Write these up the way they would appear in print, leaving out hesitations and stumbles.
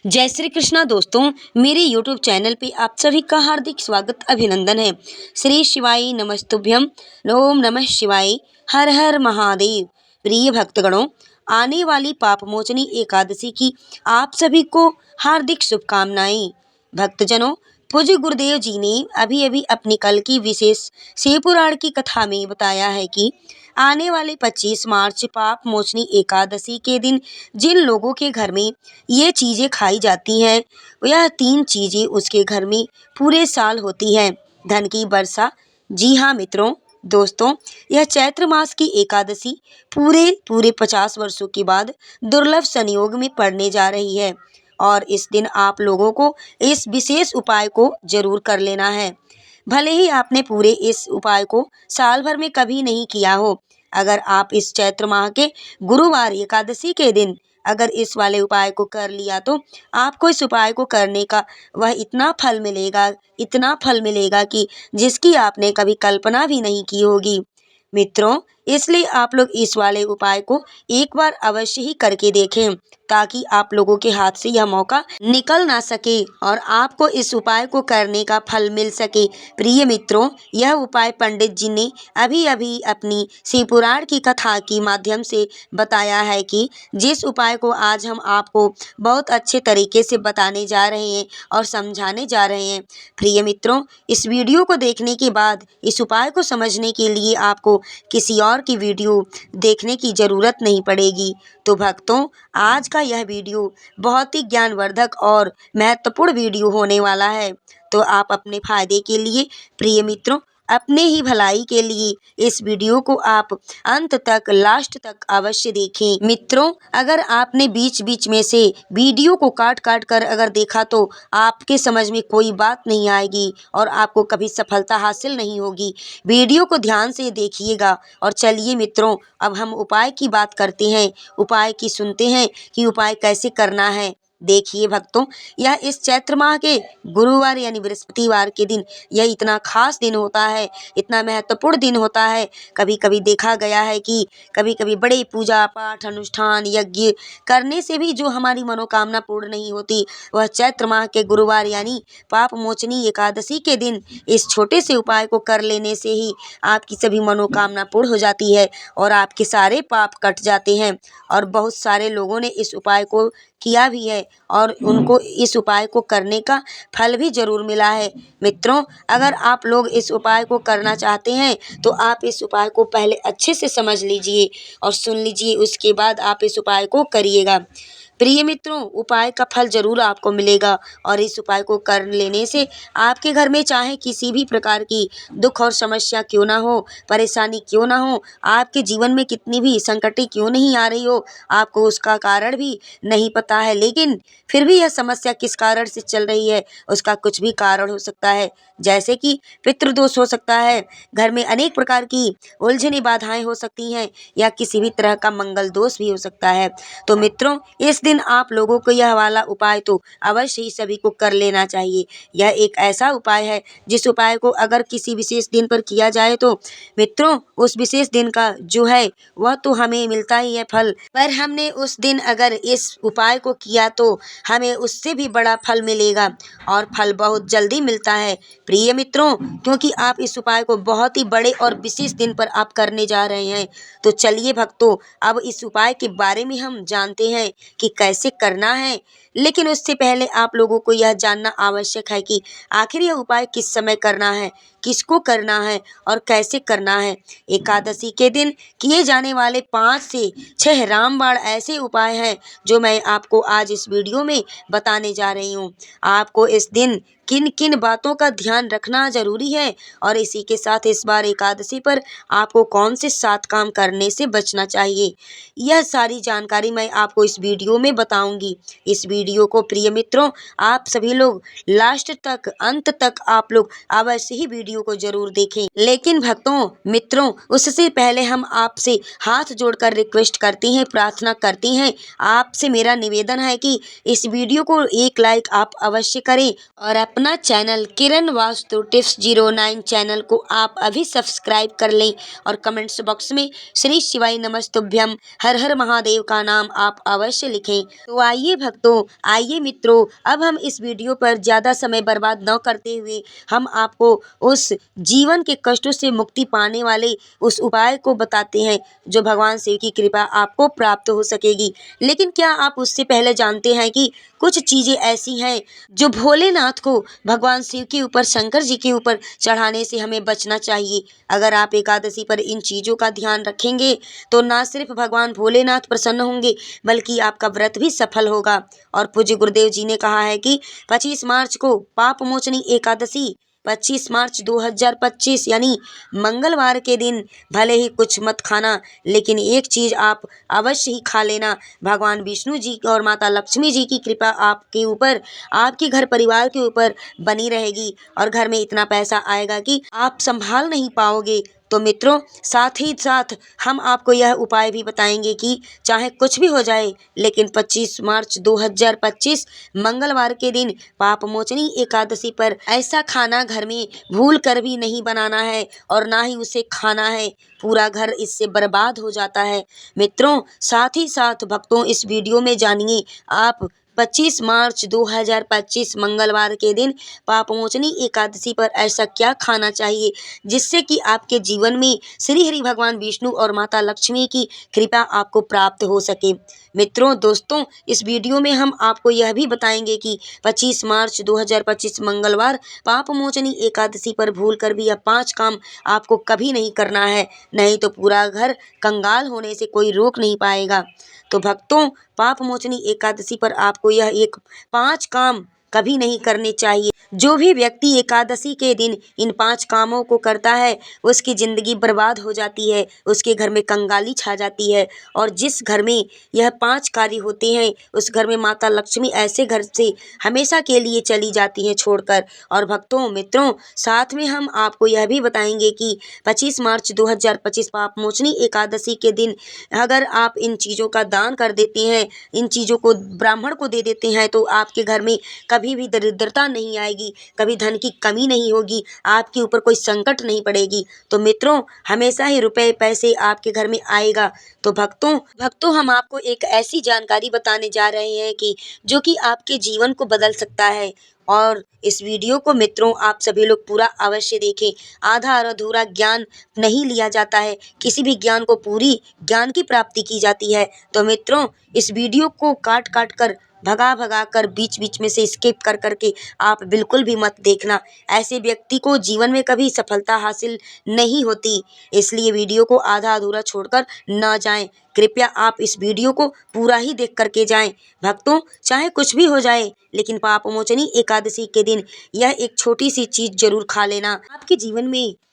जय श्री कृष्णा दोस्तों, मेरे YouTube चैनल पे आप सभी का हार्दिक स्वागत अभिनंदन है। श्री शिवाय नमस्तुभ्यम। ओम नमः शिवाय। हर हर महादेव। प्रिय भक्तगणों, आने वाली पापमोचनी एकादशी की आप सभी को हार्दिक शुभकामनाएं। भक्तजनों, पूज्य गुरुदेव जी ने अभी अभी अपनी कल की विशेष शिव पुराण की कथा में बताया है कि आने वाले 25 मार्च पाप मोचनी एकादशी के दिन जिन लोगों के घर में ये चीज़ें खाई जाती हैं, यह 3 चीज़ें उसके घर में पूरे साल होती हैं। धन की वर्षा। जी हाँ मित्रों, दोस्तों, यह चैत्र मास की एकादशी पूरे 50 वर्षों के बाद दुर्लभ संयोग में पड़ने जा रही है और इस दिन आप लोगों को इस विशेष उपाय को जरूर कर लेना है। भले ही आपने पूरे इस उपाय को साल भर में कभी नहीं किया हो, अगर आप इस चैत्र माह के गुरुवार एकादशी के दिन अगर इस वाले उपाय को कर लिया तो आपको इस उपाय को करने का वह इतना फल मिलेगा कि जिसकी आपने कभी कल्पना भी नहीं की होगी। मित्रों, इसलिए आप लोग इस वाले उपाय को एक बार अवश्य ही करके देखें ताकि आप लोगों के हाथ से यह मौका निकल ना सके और आपको इस उपाय को करने का फल मिल सके। प्रिय मित्रों, यह उपाय पंडित जी ने अभी अभी अपनी शिव पुराण की कथा के माध्यम से बताया है कि जिस उपाय को आज हम आपको बहुत अच्छे तरीके से बताने जा रहे हैं और समझाने जा रहे हैं। प्रिय मित्रों, इस वीडियो को देखने के बाद इस उपाय को समझने के लिए आपको किसी और की वीडियो देखने की ज़रूरत नहीं पड़ेगी। तो भक्तों, आज का यह वीडियो बहुत ही ज्ञानवर्धक और महत्वपूर्ण वीडियो होने वाला है। तो आप अपने फायदे के लिए, प्रिय मित्रों, अपने ही भलाई के लिए इस वीडियो को आप अंत तक, लास्ट तक अवश्य देखें। मित्रों, अगर आपने बीच बीच में से वीडियो को काट काट कर अगर देखा तो आपके समझ में कोई बात नहीं आएगी और आपको कभी सफलता हासिल नहीं होगी। वीडियो को ध्यान से देखिएगा। और चलिए मित्रों, अब हम उपाय की बात करते हैं, उपाय की सुनते हैं कि उपाय कैसे करना है। देखिए भक्तों, यह इस चैत्र माह के गुरुवार यानी बृहस्पतिवार के दिन यह इतना खास दिन होता है, इतना महत्वपूर्ण दिन होता है। कभी कभी देखा गया है कि कभी कभी बड़े पूजा पाठ अनुष्ठान यज्ञ करने से भी जो हमारी मनोकामना पूर्ण नहीं होती, वह चैत्र माह के गुरुवार यानी पाप मोचनी एकादशी के दिन इस छोटे से उपाय को कर लेने से ही आपकी सभी मनोकामना पूर्ण हो जाती है और आपके सारे पाप कट जाते हैं। और बहुत सारे लोगों ने इस उपाय को किया भी है और उनको इस उपाय को करने का फल भी जरूर मिला है। मित्रों, अगर आप लोग इस उपाय को करना चाहते हैं तो आप इस उपाय को पहले अच्छे से समझ लीजिए और सुन लीजिए, उसके बाद आप इस उपाय को करिएगा। प्रिय मित्रों, उपाय का फल जरूर आपको मिलेगा और इस उपाय को कर लेने से आपके घर में चाहे किसी भी प्रकार की दुख और समस्या क्यों ना हो, परेशानी क्यों ना हो, आपके जीवन में कितनी भी संकटें क्यों नहीं आ रही हो, आपको उसका कारण भी नहीं पता है, लेकिन फिर भी यह समस्या किस कारण से चल रही है, उसका कुछ भी कारण हो सकता है। जैसे कि पितृदोष हो सकता है, घर में अनेक प्रकार की उलझने बाधाएं हो सकती हैं या किसी भी तरह का मंगल दोष भी हो सकता है। तो मित्रों, इस दिन आप लोगों को यह वाला उपाय तो अवश्य ही सभी को कर लेना चाहिए। यह एक ऐसा उपाय है जिस उपाय को अगर किसी विशेष दिन पर किया जाए तो मित्रों, उस विशेष दिन का जो है वह तो हमें मिलता ही है फल, पर हमने उस दिन अगर इस उपाय को किया तो हमें उससे भी बड़ा फल मिलेगा और फल बहुत जल्दी मिलता है। प्रिय मित्रों, क्योंकि आप इस उपाय को बहुत ही बड़े और विशेष दिन पर आप करने जा रहे हैं, तो चलिए भक्तों, अब इस उपाय के बारे में हम जानते हैं कि कैसे करना है। लेकिन उससे पहले आप लोगों को यह जानना आवश्यक है कि आखिर यह उपाय किस समय करना है, किसको करना है और कैसे करना है। एकादशी के दिन किए जाने वाले 5 से 6 रामबाण ऐसे उपाय हैं जो मैं आपको आज इस वीडियो में बताने जा रही हूँ। आपको इस दिन किन किन बातों का ध्यान रखना जरूरी है और इसी के साथ इस बार एकादशी पर आपको कौन से 7 काम करने से बचना चाहिए, यह सारी जानकारी मैं आपको इस वीडियो में बताऊंगी। इस वीडियो को प्रिय मित्रों, आप सभी लोग लास्ट तक, अंत तक आप लोग अवश्य ही वीडियो वीडियो को जरूर देखें। लेकिन भक्तों मित्रों, उससे पहले हम आपसे हाथ जोड़कर रिक्वेस्ट करती हैं, प्रार्थना करती हैं, आपसे मेरा निवेदन है कि इस वीडियो को एक लाइक आप अवश्य करें और अपना चैनल किरण वास्तु टिप्स 09 चैनल को आप अभी सब्सक्राइब कर लें और कमेंट्स बॉक्स में श्री शिवाय नमस्तुभ्यम हर हर महादेव का नाम आप अवश्य लिखें। तो आइए भक्तों, आइए मित्रों, अब हम इस वीडियो पर ज़्यादा समय बर्बाद न करते हुए हम आपको उस जीवन के कष्टों से मुक्ति पाने वाले उस उपाय को बताते हैं जो भगवान शिव की कृपा आपको प्राप्त हो सकेगी। लेकिन क्या आप उससे पहले जानते हैं कि कुछ चीज़ें ऐसी हैं जो भोलेनाथ को, भगवान शिव के ऊपर, शंकर जी के ऊपर चढ़ाने से हमें बचना चाहिए। अगर आप एकादशी पर इन चीज़ों का ध्यान रखेंगे तो ना सिर्फ भगवान भोलेनाथ प्रसन्न होंगे बल्कि आपका व्रत भी सफल होगा। और पूज्य गुरुदेव जी ने कहा है कि 25 मार्च को पाप मोचनी एकादशी, 25 मार्च 2025 यानी मंगलवार के दिन भले ही कुछ मत खाना, लेकिन एक चीज़ आप अवश्य ही खा लेना। भगवान विष्णु जी और माता लक्ष्मी जी की कृपा आपके ऊपर, आपके घर परिवार के ऊपर बनी रहेगी और घर में इतना पैसा आएगा कि आप संभाल नहीं पाओगे। तो मित्रों, साथ ही साथ हम आपको यह उपाय भी बताएंगे कि चाहे कुछ भी हो जाए, लेकिन 25 मार्च 2025 मंगलवार के दिन पाप मोचनी एकादशी पर ऐसा खाना घर में भूल कर भी नहीं बनाना है और ना ही उसे खाना है। पूरा घर इससे बर्बाद हो जाता है। मित्रों, साथ ही साथ भक्तों, इस वीडियो में जानिए आप 25 मार्च 2025 मंगलवार के दिन पापमोचनी एकादशी पर ऐसा क्या खाना चाहिए जिससे कि आपके जीवन में श्री हरि भगवान विष्णु और माता लक्ष्मी की कृपा आपको प्राप्त हो सके। मित्रों, दोस्तों, इस वीडियो में हम आपको यह भी बताएंगे कि 25 मार्च 2025 मंगलवार पापमोचनी एकादशी पर भूल कर भी यह 5 काम आपको कभी नहीं करना है, नहीं तो पूरा घर कंगाल होने से कोई रोक नहीं पाएगा। तो भक्तों, पाप मोचनी एकादशी पर आपको यह 5 काम कभी नहीं करने चाहिए। जो भी व्यक्ति एकादशी के दिन इन 5 कामों को करता है उसकी जिंदगी बर्बाद हो जाती है, उसके घर में कंगाली छा जाती है। और जिस घर में यह 5 कार्य होते हैं उस घर में माता लक्ष्मी ऐसे घर से हमेशा के लिए चली जाती हैं छोड़कर। और भक्तों मित्रों, साथ में हम आपको यह भी बताएंगे कि 25 मार्च 2025 पाप मोचनी एकादशी के दिन अगर आप इन चीज़ों का दान कर देते हैं, इन चीज़ों को ब्राह्मण को दे देते हैं, तो आपके घर में कभी भी दरिद्रता नहीं आएगी, कभी धन की कमी नहीं होगी, आपके ऊपर कोई संकट नहीं पड़ेगी। तो मित्रों, हमेशा ही रुपए पैसे आपके घर में आएगा। तो भक्तों हम आपको एक ऐसी जानकारी बताने जा रहे हैं कि जो कि आपके जीवन को बदल सकता है। और इस वीडियो को मित्रों आप सभी लोग पूरा अवश्य देखें। आधा और अधूरा ज्ञान नहीं लिया जाता है, किसी भी ज्ञान को पूरी ज्ञान की प्राप्ति की जाती है। तो मित्रों, इस वीडियो को काट काट कर, भगा भगा कर, बीच बीच में से स्किप कर करके आप बिल्कुल भी मत देखना। ऐसे व्यक्ति को जीवन में कभी सफलता हासिल नहीं होती, इसलिए वीडियो को आधा अधूरा छोड़कर न जाएं। कृपया आप इस वीडियो को पूरा ही देख करके जाएं। भक्तों, चाहे कुछ भी हो जाए, लेकिन पापमोचनी एकादशी के दिन यह एक छोटी सी चीज जरूर खा लेना।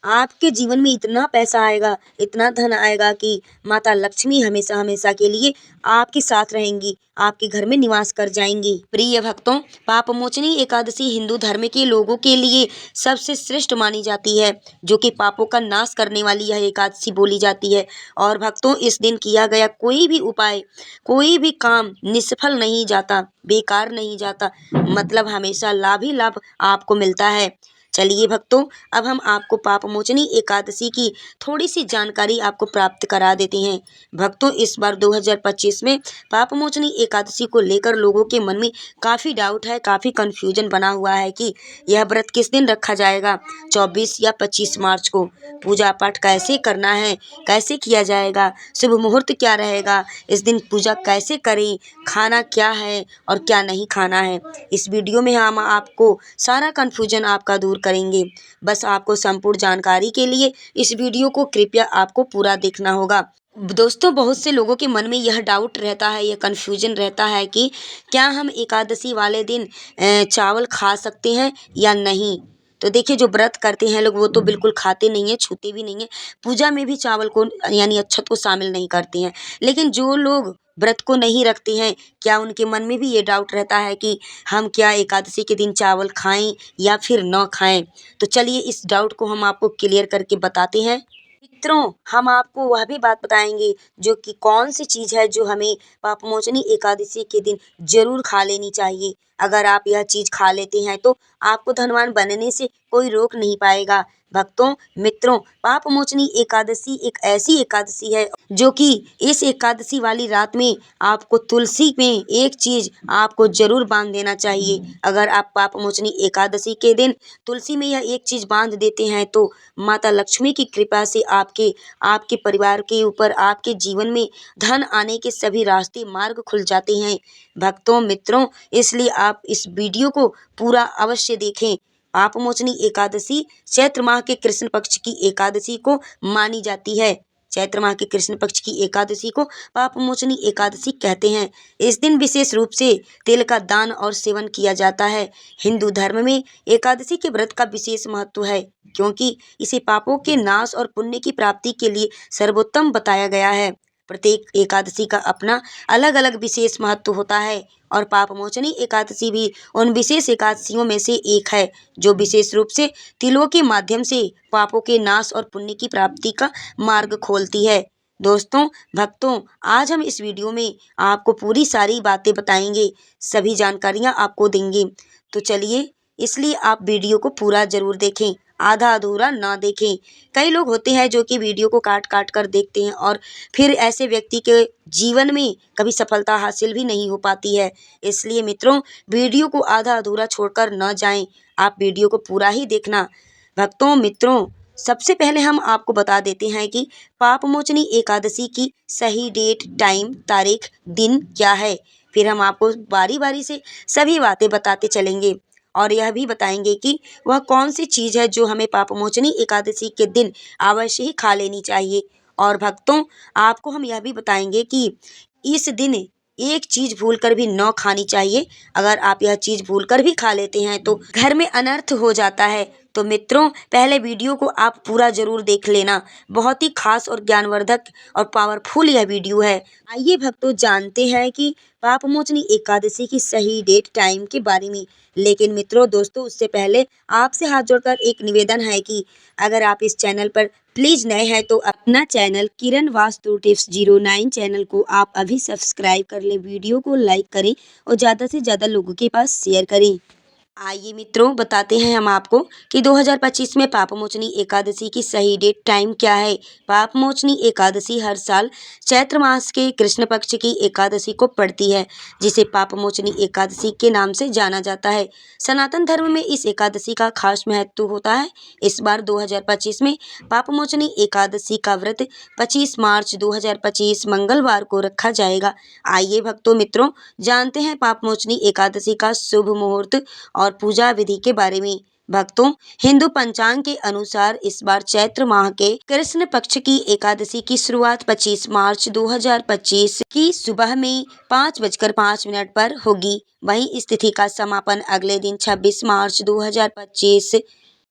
आपके जीवन में इतना पैसा आएगा, इतना धन आएगा कि माता लक्ष्मी हमेशा हमेशा के लिए आपके साथ रहेंगी, आपके घर में निवास कर जाएंगी। प्रिय भक्तों, पापमोचनी एकादशी हिंदू धर्म के लोगों के लिए सबसे श्रेष्ठ मानी जाती है, जो कि पापों का नाश करने वाली यह एकादशी बोली जाती है। और भक्तों, इस दिन किया गया कोई भी उपाय, कोई भी काम निष्फल नहीं जाता, बेकार नहीं जाता, मतलब हमेशा लाभ ही लाभ आपको मिलता है। चलिए भक्तों, अब हम आपको पापमोचनी एकादशी की थोड़ी सी जानकारी आपको प्राप्त करा देते हैं। भक्तों, इस बार 2025 में पापमोचनी एकादशी को लेकर लोगों के मन में काफ़ी डाउट है, काफ़ी कन्फ्यूजन बना हुआ है कि यह व्रत किस दिन रखा जाएगा, 24 या 25 मार्च को। पूजा पाठ कैसे करना है, कैसे किया जाएगा, शुभ मुहूर्त क्या रहेगा, इस दिन पूजा कैसे करें, खाना क्या है और क्या नहीं खाना है। इस वीडियो में हम आपको सारा कन्फ्यूजन आपका दूर करेंगे। बस आपको संपूर्ण जानकारी के लिए इस वीडियो को कृपया आपको पूरा देखना होगा। दोस्तों, बहुत से लोगों के मन में यह डाउट रहता है, यह कन्फ्यूजन रहता है कि क्या हम एकादशी वाले दिन चावल खा सकते हैं या नहीं। तो देखिए जो व्रत करते हैं लोग वो तो बिल्कुल खाते नहीं हैं, छूते भी नहीं हैं, पूजा में भी चावल को यानी अक्षत को शामिल नहीं करते हैं। लेकिन जो लोग व्रत को नहीं रखते हैं, क्या उनके मन में भी ये डाउट रहता है कि हम क्या एकादशी के दिन चावल खाएं या फिर न खाएं? तो चलिए इस डाउट को हम आपको क्लियर करके बताते हैं। मित्रों, हम आपको वह भी बात बताएंगे जो कि कौन सी चीज़ है जो हमें पापमोचनी एकादशी के दिन जरूर खा लेनी चाहिए। अगर आप यह चीज़ खा लेते हैं तो आपको धनवान बनने से कोई रोक नहीं पाएगा। भक्तों, मित्रों, पापमोचनी एकादशी एक ऐसी एकादशी है जो कि इस एकादशी वाली रात में आपको तुलसी में एक चीज़ आपको जरूर बांध देना चाहिए। अगर आप पापमोचनी एकादशी के दिन तुलसी में यह एक चीज़ बांध देते हैं तो माता लक्ष्मी की कृपा से आपके आपके परिवार के ऊपर, आपके जीवन में धन आने के सभी रास्ते मार्ग खुल जाते हैं। भक्तों, मित्रों, इसलिए आप इस वीडियो को पूरा अवश्य देखें। पापमोचनी एकादशी चैत्र माह के कृष्ण पक्ष की एकादशी को मानी जाती है। चैत्र माह के कृष्ण पक्ष की एकादशी को पापमोचनी एकादशी कहते हैं। इस दिन विशेष रूप से तिल का दान और सेवन किया जाता है। हिंदू धर्म में एकादशी के व्रत का विशेष महत्व है क्योंकि इसे पापों के नाश और पुण्य की प्राप्ति के लिए सर्वोत्तम बताया गया है। प्रत्येक एकादशी का अपना अलग अलग विशेष महत्व होता है और पापमोचनी एकादशी भी उन विशेष एकादशियों में से एक है जो विशेष रूप से तिलों के माध्यम से पापों के नाश और पुण्य की प्राप्ति का मार्ग खोलती है। दोस्तों, भक्तों, आज हम इस वीडियो में आपको पूरी सारी बातें बताएंगे, सभी जानकारियां आपको देंगे। तो चलिए, इसलिए आप वीडियो को पूरा जरूर देखें, आधा अधूरा ना देखें। कई लोग होते हैं जो कि वीडियो को काट काट कर देखते हैं और फिर ऐसे व्यक्ति के जीवन में कभी सफलता हासिल भी नहीं हो पाती है। इसलिए मित्रों, वीडियो को आधा अधूरा छोड़कर न जाएं, आप वीडियो को पूरा ही देखना। भक्तों, मित्रों, सबसे पहले हम आपको बता देते हैं कि पापमोचनी एकादशी की सही डेट, टाइम, तारीख, दिन क्या है। फिर हम आपको बारी बारी से सभी बातें बताते चलेंगे और यह भी बताएंगे कि वह कौन सी चीज़ है जो हमें पापमोचनी एकादशी के दिन अवश्य ही खा लेनी चाहिए। और भक्तों, आपको हम यह भी बताएंगे कि इस दिन एक चीज़ भूलकर भी न खानी चाहिए। अगर आप यह चीज़ भूलकर भी खा लेते हैं तो घर में अनर्थ हो जाता है। तो मित्रों, पहले वीडियो को आप पूरा जरूर देख लेना। बहुत ही खास और ज्ञानवर्धक और पावरफुल यह वीडियो है। आइए भक्तों, जानते हैं कि पापमोचनी एकादशी की सही डेट, टाइम के बारे में। लेकिन मित्रों, दोस्तों, उससे पहले आपसे हाथ जोड़कर एक निवेदन है कि अगर आप इस चैनल पर प्लीज़ नए हैं तो अपना चैनल किरण वास्तु टिप्स 09 चैनल को आप अभी सब्सक्राइब कर लें, वीडियो को लाइक करें और ज़्यादा से ज़्यादा लोगों के पास शेयर करें। आइए मित्रों, बताते हैं हम आपको कि 2025 में पापमोचनी एकादशी की सही डेट, टाइम क्या है। पापमोचनी एकादशी हर साल चैत्र मास के कृष्ण पक्ष की एकादशी को पड़ती है, जिसे पापमोचनी एकादशी के नाम से जाना जाता है। सनातन धर्म में इस एकादशी का खास महत्व होता है। इस बार 2025 में पापमोचनी एकादशी का व्रत 25 मार्च 2025 मंगलवार को रखा जाएगा। आइए भक्तों, मित्रों, जानते हैं पापमोचनी एकादशी का शुभ मुहूर्त और पूजा विधि के बारे में। भक्तों, हिंदू पंचांग के अनुसार इस बार चैत्र माह के कृष्ण पक्ष की एकादशी की शुरुआत 25 मार्च 2025 की सुबह में 5:05 पर होगी। वहीं इस तिथि का समापन अगले दिन 26 मार्च 2025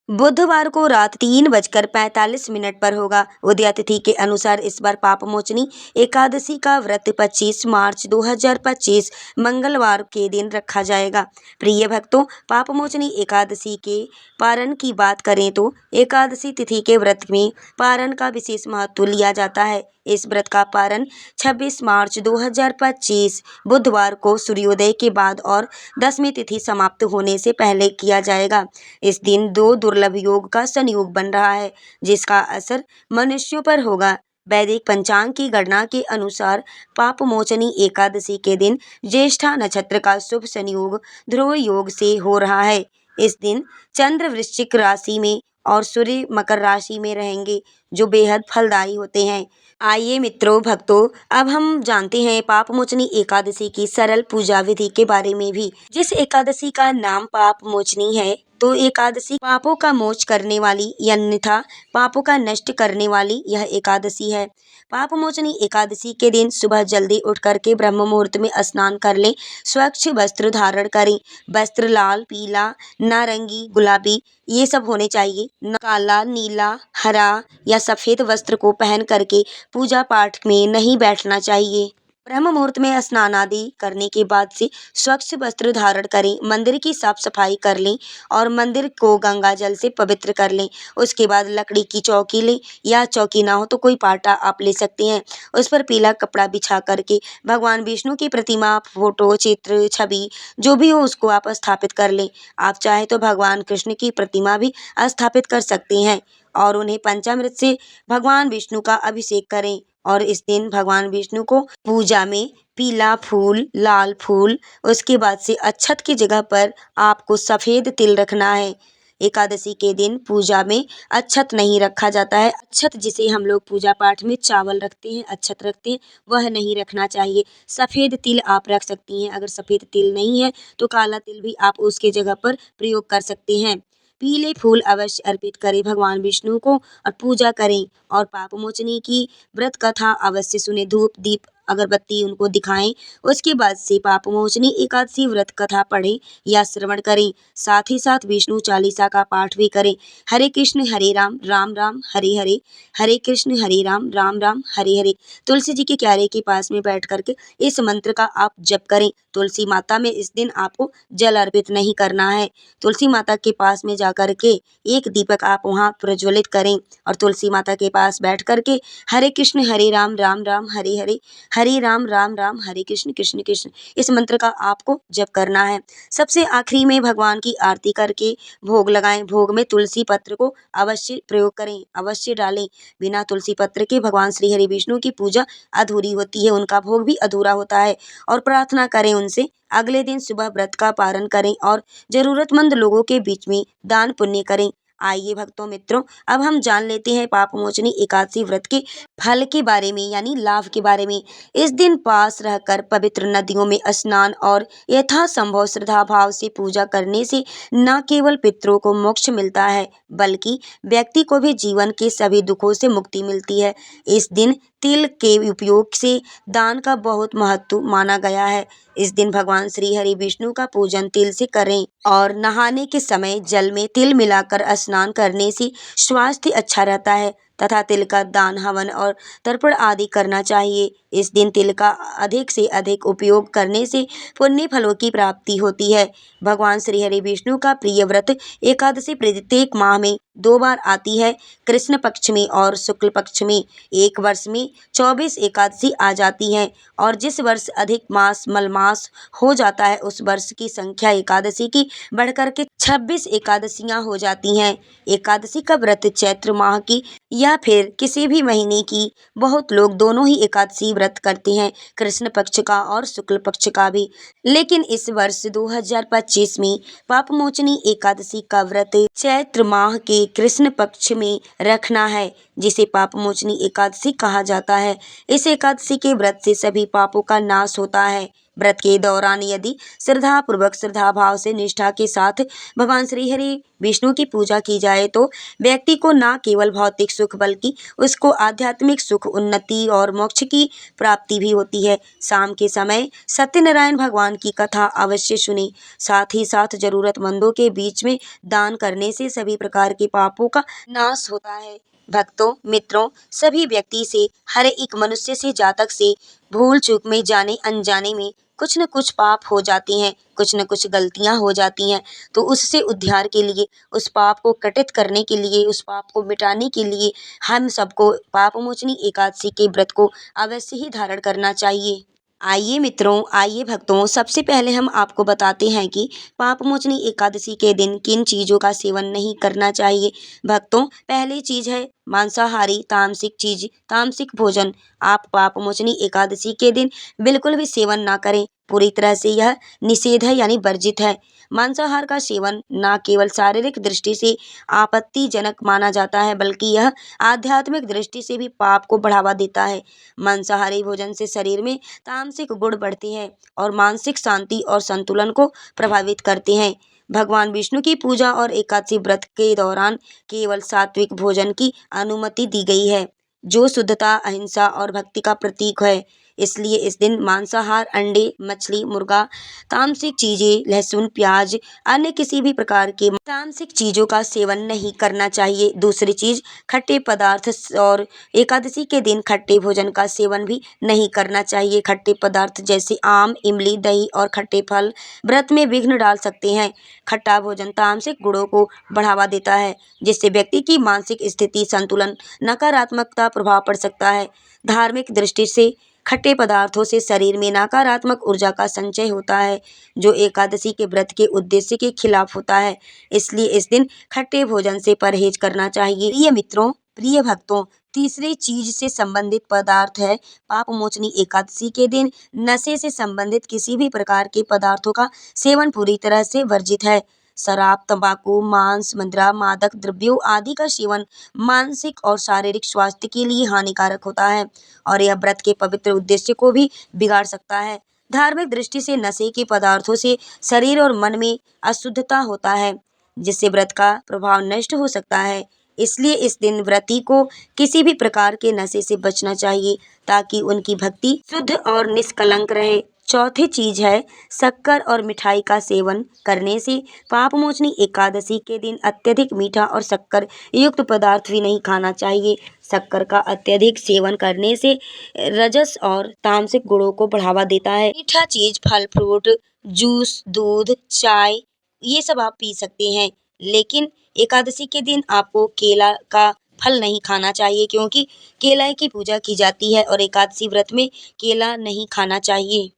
बुधवार को रात 3:45 पर होगा। उदया तिथि के अनुसार इस बार पापमोचनी एकादशी का व्रत 25 मार्च 2025 मंगलवार के दिन रखा जाएगा। प्रिय भक्तों, पापमोचनी एकादशी के पारण की बात करें तो एकादशी तिथि के व्रत में पारण का विशेष महत्व लिया जाता है। इस व्रत का पारण 26 मार्च 2025 बुधवार को सूर्योदय के बाद और 10वीं तिथि समाप्त होने से पहले किया जाएगा। इस दिन दो दुर्लभ योग का संयोग बन रहा है जिसका असर मनुष्यों पर होगा। वैदिक पंचांग की गणना के अनुसार पापमोचनी एकादशी के दिन ज्येष्ठा नक्षत्र का शुभ संयोग ध्रुव योग से हो रहा है। इस दिन चंद्र वृश्चिक राशि में और सूर्य मकर राशि में रहेंगे जो बेहद फलदायी होते हैं। आइए मित्रों, भक्तों, अब हम जानते हैं पापमोचनी एकादशी की सरल पूजा विधि के बारे में भी। जिस एकादशी का नाम पापमोचनी है भक्तों, एकादशी पापों का मोच करने वाली अन्यथा पापों का नष्ट करने वाली यह एकादशी है। पाप मोचनी एकादशी के दिन सुबह जल्दी उठ करके ब्रह्म मुहूर्त में स्नान कर लें। स्वच्छ वस्त्र धारण करें। वस्त्र लाल, पीला, नारंगी, गुलाबी ये सब होने चाहिए। काला, नीला, हरा या सफेद वस्त्र को पहन करके पूजा पाठ में नहीं बैठना चाहिए। ब्रह्म मुहूर्त में स्नान आदि करने के बाद से स्वच्छ वस्त्र धारण करें। मंदिर की साफ सफाई कर लें और मंदिर को गंगा जल से पवित्र कर लें। उसके बाद लकड़ी की चौकी लें या चौकी ना हो तो कोई पाटा आप ले सकते हैं। उस पर पीला कपड़ा बिछा करके भगवान विष्णु की प्रतिमा, फोटो, चित्र, छवि जो भी हो उसको आप स्थापित कर लें। आप चाहे तो भगवान कृष्ण की प्रतिमा भी स्थापित कर सकते हैं और उन्हें पंचामृत से भगवान विष्णु का अभिषेक करें। और इस दिन भगवान विष्णु को पूजा में पीला फूल, लाल फूल, उसके बाद से अक्षत की जगह पर आपको सफेद तिल रखना है। एकादशी के दिन पूजा में अक्षत नहीं रखा जाता है। अक्षत जिसे हम लोग पूजा पाठ में चावल रखते हैं, अक्षत रखते हैं, वह नहीं रखना चाहिए। सफेद तिल आप रख सकती हैं। अगर सफेद तिल नहीं है तो काला तिल भी आप उसके जगह पर प्रयोग कर सकते हैं। पीले फूल अवश्य अर्पित करें भगवान विष्णु को और पूजा करें और पाप मोचनी की व्रत कथा अवश्य सुने। धूप, दीप, अगरबत्ती उनको दिखाएं। उसके बाद से पाप मोचनी एकादशी व्रत कथा पढ़ें या श्रवण करें। साथ ही साथ विष्णु चालीसा का पाठ भी करें। हरे कृष्ण हरे राम, राम राम हरे हरे, हरे कृष्ण हरे राम, राम राम हरे हरे। तुलसी जी के क्यारे के पास में बैठ करके इस मंत्र का आप जप करें। तुलसी माता में इस दिन आपको जल अर्पित नहीं करना है। तुलसी माता के पास में जाकर के एक दीपक आप वहाँ प्रज्वलित करें और तुलसी माता के पास बैठ करके हरे कृष्ण हरे राम, राम राम हरे हरे, हरे राम राम हरे कृष्ण कृष्ण कृष्ण इस मंत्र का आपको जप करना है। सबसे आखिरी में भगवान की आरती करके भोग लगाएं। भोग में तुलसी पत्र को अवश्य प्रयोग करें, अवश्य डालें। बिना तुलसी पत्र के भगवान श्री हरि विष्णु की पूजा अधूरी होती है, उनका भोग भी अधूरा होता है। और प्रार्थना करें उनसे। अगले दिन सुबह व्रत का पारण करें और जरूरतमंद लोगों के बीच में दान पुण्य करें। आइए भक्तों मित्रों, अब हम जान लेते हैं पाप मोचनी एकादशी व्रत के फल के बारे में यानी लाभ के बारे में। इस दिन पास रहकर पवित्र नदियों में स्नान और यथासंभव श्रद्धा भाव से पूजा करने से न केवल पितरों को मोक्ष मिलता है बल्कि व्यक्ति को भी जीवन के सभी दुखों से मुक्ति मिलती है। इस दिन तिल के उपयोग से दान का बहुत महत्व माना गया है। इस दिन भगवान श्री हरि विष्णु का पूजन तिल से करें और नहाने के समय जल में तिल मिलाकर स्नान करने से स्वास्थ्य अच्छा रहता है तथा तिल का दान, हवन और तर्पण आदि करना चाहिए। इस दिन तिल का अधिक से अधिक उपयोग करने से पुण्य फलों की प्राप्ति होती है। भगवान श्री हरि विष्णु का प्रिय व्रत एकादशी प्रत्येक माह में 2 बार आती है, कृष्ण पक्ष में और शुक्ल पक्ष में। एक वर्ष में 24 एकादशी आ जाती हैं और जिस वर्ष अधिक मास मलमास हो जाता है उस वर्ष की संख्या एकादशी की बढ़कर के 26 एकादशियां हो जाती हैं। एकादशी का व्रत चैत्र माह की या फिर किसी भी महीने की, बहुत लोग दोनों ही एकादशी व्रत करते हैं, कृष्ण पक्ष का और शुक्ल पक्ष का भी। लेकिन इस वर्ष 2025 में पाप मोचनी एकादशी का व्रत चैत्र माह के कृष्ण पक्ष में रखना है, जिसे पाप मोचनी एकादशी कहा जाता है। इस एकादशी के व्रत से सभी पापों का नाश होता है। व्रत के दौरान यदि श्रद्धा पूर्वक, श्रद्धा भाव से, निष्ठा के साथ भगवान श्री हरि विष्णु की पूजा की जाए तो व्यक्ति को न केवल भौतिक सुख बल्कि उसको आध्यात्मिक सुख, उन्नति और मोक्ष की प्राप्ति भी होती है। शाम के समय सत्यनारायण भगवान की कथा अवश्य सुने। साथ ही साथ जरूरतमंदों के बीच में दान करने से सभी प्रकार के पापों का नाश होता है। भक्तों मित्रों, सभी व्यक्ति से, हर एक मनुष्य से, जातक से भूल चूक में, जाने अनजाने में कुछ न कुछ पाप हो जाती हैं, कुछ न कुछ गलतियां हो जाती हैं। तो उससे उद्धार के लिए, उस पाप को कटित करने के लिए, उस पाप को मिटाने के लिए हम सबको पाप मोचनी एकादशी के व्रत को अवश्य ही धारण करना चाहिए। आइए मित्रों, आइए भक्तों, सबसे पहले हम आपको बताते हैं कि पाप मोचनी एकादशी के दिन किन चीज़ों का सेवन नहीं करना चाहिए। भक्तों, पहली चीज़ है मांसाहारी तामसिक चीज, तामसिक भोजन। आप पाप मोचनी एकादशी के दिन बिल्कुल भी सेवन ना करें। पूरी तरह से यह निषेध है यानी वर्जित है। मांसाहार का सेवन न केवल शारीरिक दृष्टि से आपत्तिजनक माना जाता है बल्कि यह आध्यात्मिक दृष्टि से भी पाप को बढ़ावा देता है। मांसाहारी भोजन से शरीर में तामसिक गुण बढ़ते हैं और मानसिक शांति और संतुलन को प्रभावित करते हैं। भगवान विष्णु की पूजा और एकादशी व्रत के दौरान केवल सात्विक भोजन की अनुमति दी गई है, जो शुद्धता, अहिंसा और भक्ति का प्रतीक है। इसलिए इस दिन मांसाहार, अंडे, मछली, मुर्गा, तामसिक चीजें, लहसुन, प्याज, अन्य किसी भी प्रकार के तामसिक चीजों का सेवन नहीं करना चाहिए। दूसरी चीज, खट्टे पदार्थ और एकादशी के दिन खट्टे भोजन का सेवन भी नहीं करना चाहिए। खट्टे पदार्थ जैसे आम, इमली, दही और खट्टे फल व्रत में विघ्न डाल सकते हैं। खट्टा भोजन तामसिक गुणों को बढ़ावा देता है, जिससे व्यक्ति की मानसिक स्थिति, संतुलन, नकारात्मकता प्रभाव पड़ सकता है। धार्मिक दृष्टि से खट्टे पदार्थों से शरीर में नकारात्मक ऊर्जा का संचय होता है, जो एकादशी के व्रत के उद्देश्य के खिलाफ होता है। इसलिए इस दिन खट्टे भोजन से परहेज करना चाहिए। प्रिय मित्रों, प्रिय भक्तों, तीसरी चीज से संबंधित पदार्थ है पाप मोचनी एकादशी के दिन नशे से संबंधित किसी भी प्रकार के पदार्थों का सेवन पूरी तरह से वर्जित है। शराब, तंबाकू, मांस, मदिरा, मादक द्रव्यों आदि का सेवन मानसिक और शारीरिक स्वास्थ्य के लिए हानिकारक होता है और यह व्रत के पवित्र उद्देश्य को भी बिगाड़ सकता है। धार्मिक दृष्टि से नशे के पदार्थों से शरीर और मन में अशुद्धता होता है, जिससे व्रत का प्रभाव नष्ट हो सकता है। इसलिए इस दिन व्रती को किसी भी प्रकार के नशे से बचना चाहिए, ताकि उनकी भक्ति शुद्ध और निष्कलंक रहे। चौथी चीज है, शक्कर और मिठाई का सेवन करने से पापमोचनी एकादशी के दिन अत्यधिक मीठा और शक्कर युक्त पदार्थ भी नहीं खाना चाहिए। शक्कर का अत्यधिक सेवन करने से रजस और तामसिक गुणों को बढ़ावा देता है। मीठा चीज, फल फ्रूट, जूस, दूध, चाय, ये सब आप पी सकते हैं, लेकिन एकादशी के दिन आपको केला का फल नहीं खाना चाहिए, क्योंकि केला की पूजा की जाती है और एकादशी व्रत में केला नहीं खाना चाहिए।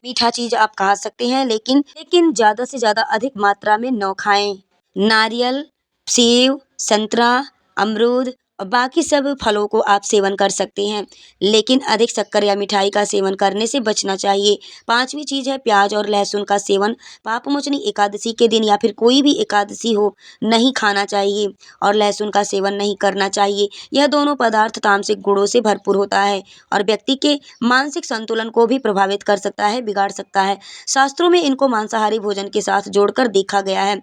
मीठा चीज आप खा सकते हैं, लेकिन ज्यादा से ज्यादा अधिक मात्रा में न खाएं। नारियल, सेब, संतरा, अमरूद और बाकी सब फलों को आप सेवन कर सकते हैं, लेकिन अधिक शक्कर या मिठाई का सेवन करने से बचना चाहिए। पांचवी चीज है, प्याज और लहसुन का सेवन पापमोचनी एकादशी के दिन या फिर कोई भी एकादशी हो नहीं खाना चाहिए और लहसुन का सेवन नहीं करना चाहिए। यह दोनों पदार्थ तामसिक गुणों से भरपूर होता है और व्यक्ति के मानसिक संतुलन को भी प्रभावित कर सकता है, बिगाड़ सकता है। शास्त्रों में इनको मांसाहारी भोजन के साथ जोड़कर देखा गया है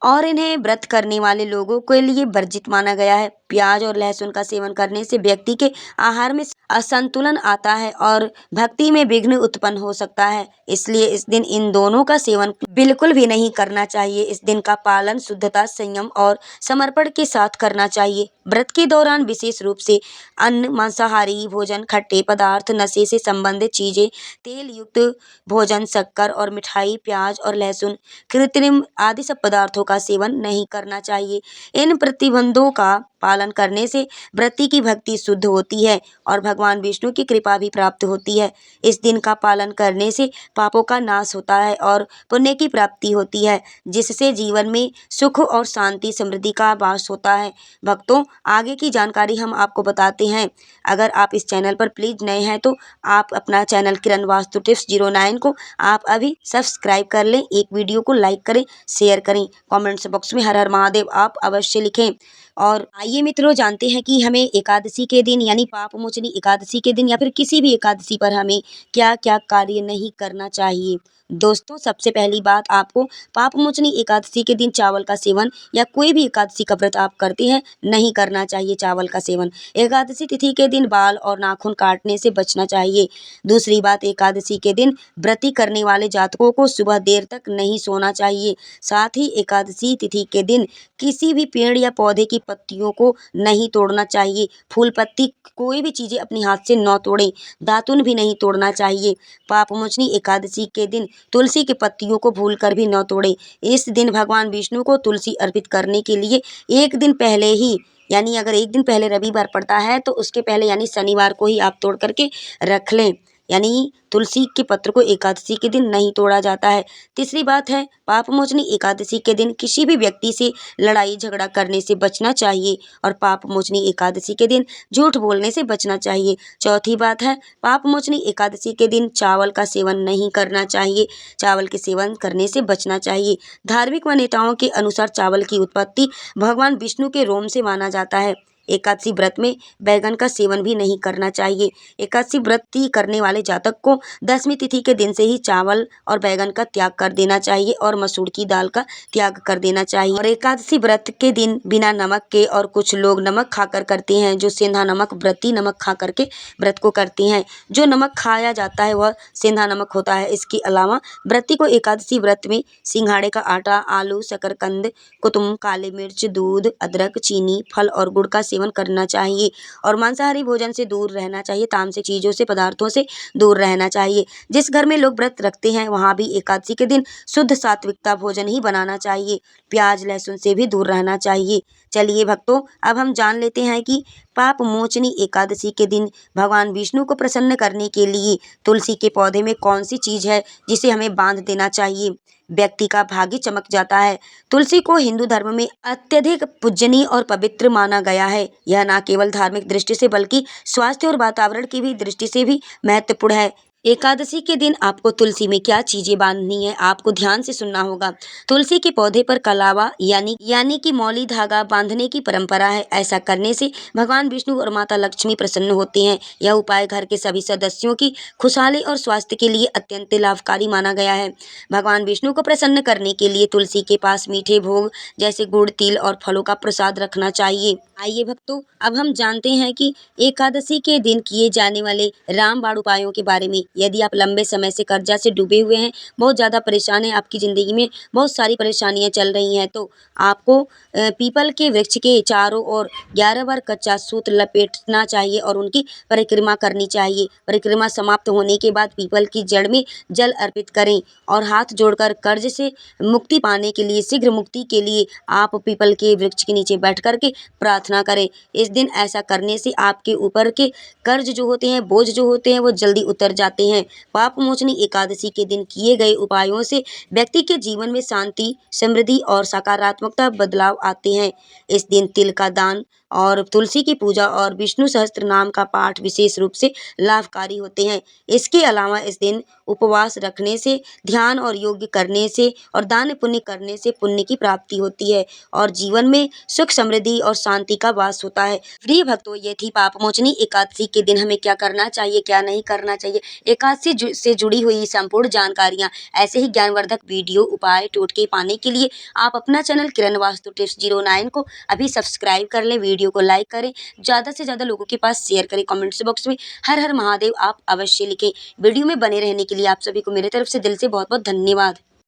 और इन्हें व्रत करने वाले लोगों के लिए वर्जित माना गया है। प्याज और लहसुन का सेवन करने से व्यक्ति के आहार में असंतुलन आता है और भक्ति में विघ्न उत्पन्न हो सकता है। इसलिए इस दिन इन दोनों का सेवन बिल्कुल भी नहीं करना चाहिए। इस दिन का पालन शुद्धता, संयम और समर्पण के साथ करना चाहिए। व्रत के दौरान विशेष रूप से अन्न, मांसाहारी भोजन, खट्टे पदार्थ, नशे से संबंधित चीजें, तेल युक्त भोजन, शक्कर और मिठाई, प्याज और लहसुन, कृत्रिम आदि सब पदार्थों का सेवन नहीं करना चाहिए। इन प्रतिबंधों का पालन करने से व्रती की भक्ति शुद्ध होती है और भगवान विष्णु की कृपा भी प्राप्त होती है। इस दिन का पालन करने से पापों का नाश होता है और पुण्य की प्राप्ति होती है, जिससे जीवन में सुख और शांति, समृद्धि का वास होता है। भक्तों, आगे की जानकारी हम आपको बताते हैं। अगर आप इस चैनल पर प्लीज नए हैं तो आप अपना चैनल किरण वास्तु टिप्स 09 को आप अभी सब्सक्राइब कर लें। एक वीडियो को लाइक करें, शेयर करें, कमेंट्स बॉक्स में हर हर महादेव आप अवश्य लिखें। और आइए मित्रों, जानते हैं कि हमें एकादशी के दिन यानी पापमोचनी एकादशी के दिन या फिर किसी भी एकादशी पर हमें क्या क्या कार्य नहीं करना चाहिए। दोस्तों, सबसे पहली बात, आपको पापमोचनी एकादशी के दिन चावल का सेवन या कोई भी एकादशी का व्रत आप करते हैं नहीं करना चाहिए चावल का सेवन। एकादशी तिथि के दिन बाल और नाखून काटने से बचना चाहिए। दूसरी बात, एकादशी के दिन व्रती करने वाले जातकों को सुबह देर तक नहीं सोना चाहिए। साथ ही एकादशी तिथि के दिन किसी भी पेड़ या पौधे की पत्तियों को नहीं तोड़ना चाहिए। फूल पत्ती कोई भी चीजें अपने हाथ से न तोड़ें। दातुन भी नहीं तोड़ना चाहिए। पापमोचनी एकादशी के दिन तुलसी की पत्तियों को भूलकर भी न तोड़ें। इस दिन भगवान विष्णु को तुलसी अर्पित करने के लिए एक दिन पहले ही, यानी अगर एक दिन पहले रविवार पड़ता है तो उसके पहले यानी शनिवार को ही आप तोड़ करके रख लें। यानी तुलसी के पत्र को एकादशी के दिन नहीं तोड़ा जाता है। तीसरी बात है, पापमोचनी एकादशी के दिन किसी भी व्यक्ति से लड़ाई झगड़ा करने से बचना चाहिए और पापमोचनी एकादशी के दिन झूठ बोलने से बचना चाहिए। चौथी बात है, पापमोचनी एकादशी के दिन चावल का सेवन नहीं करना चाहिए। चावल के सेवन करने से बचना चाहिए। धार्मिक मान्यताओं के अनुसार चावल की उत्पत्ति भगवान विष्णु के रोम से माना जाता है। एकादशी व्रत में बैगन का सेवन भी नहीं करना चाहिए। एकादशी व्रत करने वाले जातक को 10वीं तिथि के दिन से ही चावल और बैगन का त्याग कर देना चाहिए और मसूर की दाल का त्याग कर देना चाहिए। और एकादशी व्रत के दिन बिना नमक के, और कुछ लोग नमक खाकर करते हैं, जो सेंधा नमक व्रती नमक खा करके व्रत को करते हैं। जो नमक खाया जाता है वह सेंधा नमक होता है। इसके अलावा व्रती को एकादशी व्रत में सिंघाड़े का आटा, आलू, शकरकंद, कुतुम, काली मिर्च, दूध, अदरक, चीनी, फल और गुड़ का सेवन करना चाहिए और मांसाहारी भोजन से दूर रहना चाहिए। तामसिक चीज़ों से, पदार्थों से दूर रहना चाहिए। जिस घर में लोग व्रत रखते हैं वहाँ भी एकादशी के दिन शुद्ध सात्विकता भोजन ही बनाना चाहिए। प्याज, लहसुन से भी दूर रहना चाहिए। चलिए भक्तों, अब हम जान लेते हैं कि पाप मोचनी एकादशी के दिन भगवान विष्णु को प्रसन्न करने के लिए तुलसी के पौधे में कौन सी चीज़ है जिसे हमें बांध देना चाहिए। व्यक्ति का भाग्य चमक जाता है। तुलसी को हिंदू धर्म में अत्यधिक पूजनीय और पवित्र माना गया है। यह न केवल धार्मिक दृष्टि से बल्कि स्वास्थ्य और वातावरण की भी दृष्टि से भी महत्वपूर्ण है। एकादशी के दिन आपको तुलसी में क्या चीजें बांधनी है, आपको ध्यान से सुनना होगा। तुलसी के पौधे पर कलावा यानी कि मौली धागा बांधने की परंपरा है। ऐसा करने से भगवान विष्णु और माता लक्ष्मी प्रसन्न होते हैं। यह उपाय घर के सभी सदस्यों की खुशहाली और स्वास्थ्य के लिए अत्यंत लाभकारी माना गया है। भगवान विष्णु को प्रसन्न करने के लिए तुलसी के पास मीठे भोग जैसे गुड़, तिल और फलों का प्रसाद रखना चाहिए। आइए भक्तों, अब हम जानते हैं कि एकादशी के दिन किए जाने वाले रामबाण उपायों के बारे में। यदि आप लंबे समय से कर्जा से डूबे हुए हैं, बहुत ज़्यादा परेशान हैं, आपकी ज़िंदगी में बहुत सारी परेशानियां चल रही हैं, तो आपको पीपल के वृक्ष के चारों ओर 11 बार कच्चा सूत लपेटना चाहिए और उनकी परिक्रमा करनी चाहिए। परिक्रमा समाप्त होने के बाद पीपल की जड़ में जल अर्पित करें और हाथ जोड़कर कर्ज से मुक्ति पाने के लिए, शीघ्र मुक्ति के लिए आप पीपल के वृक्ष के नीचे बैठ करके प्रार्थना करें। इस दिन ऐसा करने से आपके ऊपर के कर्ज जो होते हैं, बोझ जो होते हैं, वो जल्दी उतर जाते हैं। पाप मोचनी एकादशी के दिन किए गए उपायों से व्यक्ति के जीवन में शांति, समृद्धि और सकारात्मकता बदलाव आते हैं। इस दिन तिल का दान और तुलसी की पूजा और विष्णु सहस्त्र नाम का पाठ विशेष रूप से लाभकारी होते हैं। इसके अलावा इस दिन उपवास रखने से, ध्यान और योग करने से और दान पुण्य करने से पुण्य की प्राप्ति होती है और जीवन में सुख, समृद्धि और शांति का वास होता है। प्रिय भक्तों, ये थी पाप मोचनी एकादशी के दिन हमें क्या करना चाहिए, क्या नहीं करना चाहिए। एकादशी से जुड़ी हुई संपूर्ण जानकारियाँ, ऐसे ही ज्ञानवर्धक वीडियो, उपाय, टोटके पाने के लिए आप अपना चैनल किरण वास्तु टिप्स 09 को अभी सब्सक्राइब कर लें। वीडियो को लाइक करें, ज़्यादा से ज़्यादा लोगों के पास शेयर करें। कमेंट्स बॉक्स में हर हर महादेव आप अवश्य लिखें। वीडियो में बने रहने के लिए आप सभी को मेरे तरफ से दिल से बहुत बहुत धन्यवाद।